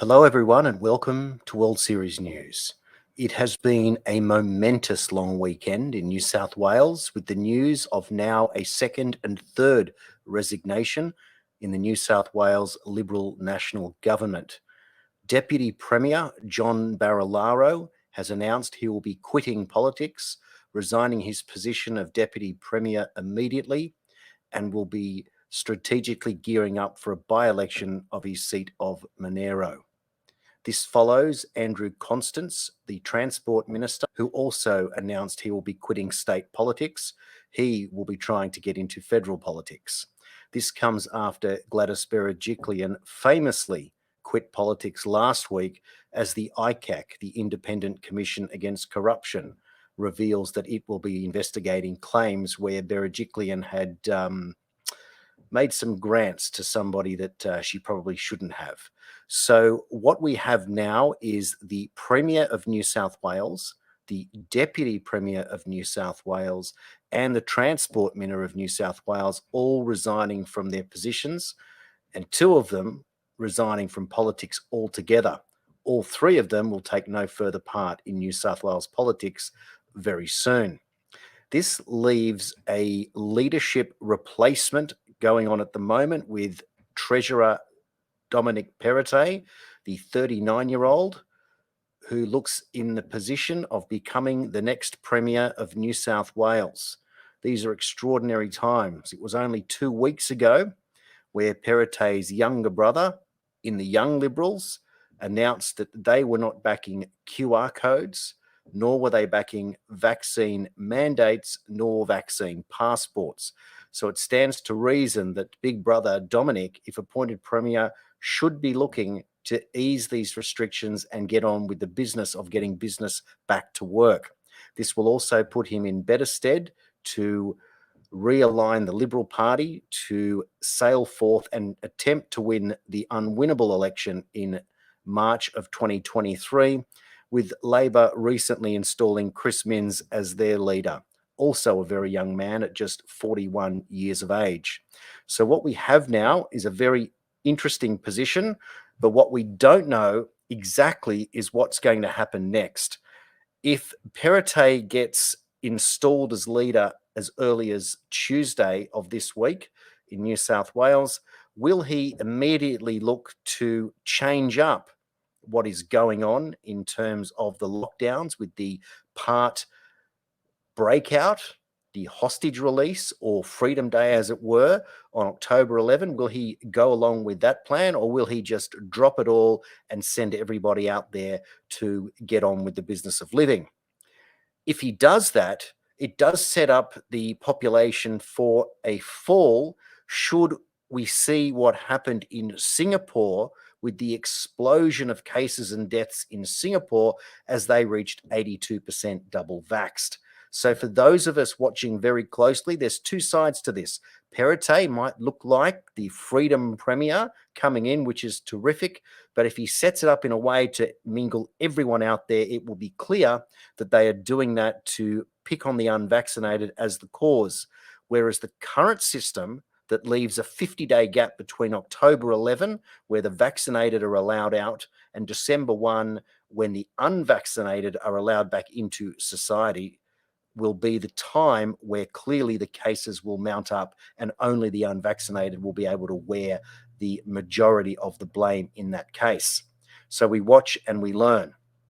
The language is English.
Hello, everyone, and welcome to World Series News. It has been a momentous long weekend in New South Wales with the news of now a second and third resignation in the New South Wales Liberal National Government. Deputy Premier John Barilaro has announced he will be quitting politics, resigning his position of Deputy Premier immediately, and will be strategically gearing up for a by-election of his seat of Monero. This follows Andrew Constance, the Transport Minister, who also announced he will be quitting state politics. He will be trying to get into federal politics. This comes after Gladys Berejiklian famously quit politics last week as the ICAC, the Independent Commission Against Corruption, reveals that it will be investigating claims where Berejiklian had made some grants to somebody that she probably shouldn't have. So what we have now is the Premier of New South Wales, the Deputy Premier of New South Wales, and the Transport Minister of New South Wales all resigning from their positions, and two of them resigning from politics altogether. All three of them will take no further part in New South Wales politics very soon. This leaves a leadership replacement going on at the moment with Treasurer Dominic Perrottet, the 39-year-old, who looks in the position of becoming the next Premier of New South Wales. These are extraordinary times. It was only 2 weeks ago where Perrottet's younger brother in the Young Liberals announced that they were not backing QR codes, nor were they backing vaccine mandates, nor vaccine passports. So it stands to reason that Big Brother Dominic, if appointed Premier, should be looking to ease these restrictions and get on with the business of getting business back to work. This will also put him in better stead to realign the Liberal Party to sail forth and attempt to win the unwinnable election in March of 2023, with Labor recently installing Chris Minns as their leader, also a very young man at just 41 years of age. So what we have now is a very interesting position, but what we don't know exactly is what's going to happen next. If Perrottet gets installed as leader as early as Tuesday of this week in New South Wales, will he immediately look to change up what is going on in terms of the lockdowns with the part breakout, the hostage release, or Freedom Day, as it were, on October 11? Will he go along with that plan, or will he just drop it all and send everybody out there to get on with the business of living? If he does that, it does set up the population for a fall should we see what happened in Singapore with the explosion of cases and deaths in Singapore as they reached 82% double vaxxed. So for those of us watching very closely, there's two sides to this. Perrottet might look like the Freedom Premier coming in, which is terrific. But if he sets it up in a way to mingle everyone out there, it will be clear that they are doing that to pick on the unvaccinated as the cause. Whereas the current system that leaves a 50-day gap between October 11, where the vaccinated are allowed out, and December 1, when the unvaccinated are allowed back into society, will be the time where clearly the cases will mount up and only the unvaccinated will be able to wear the majority of the blame in that case. So we watch and we learn.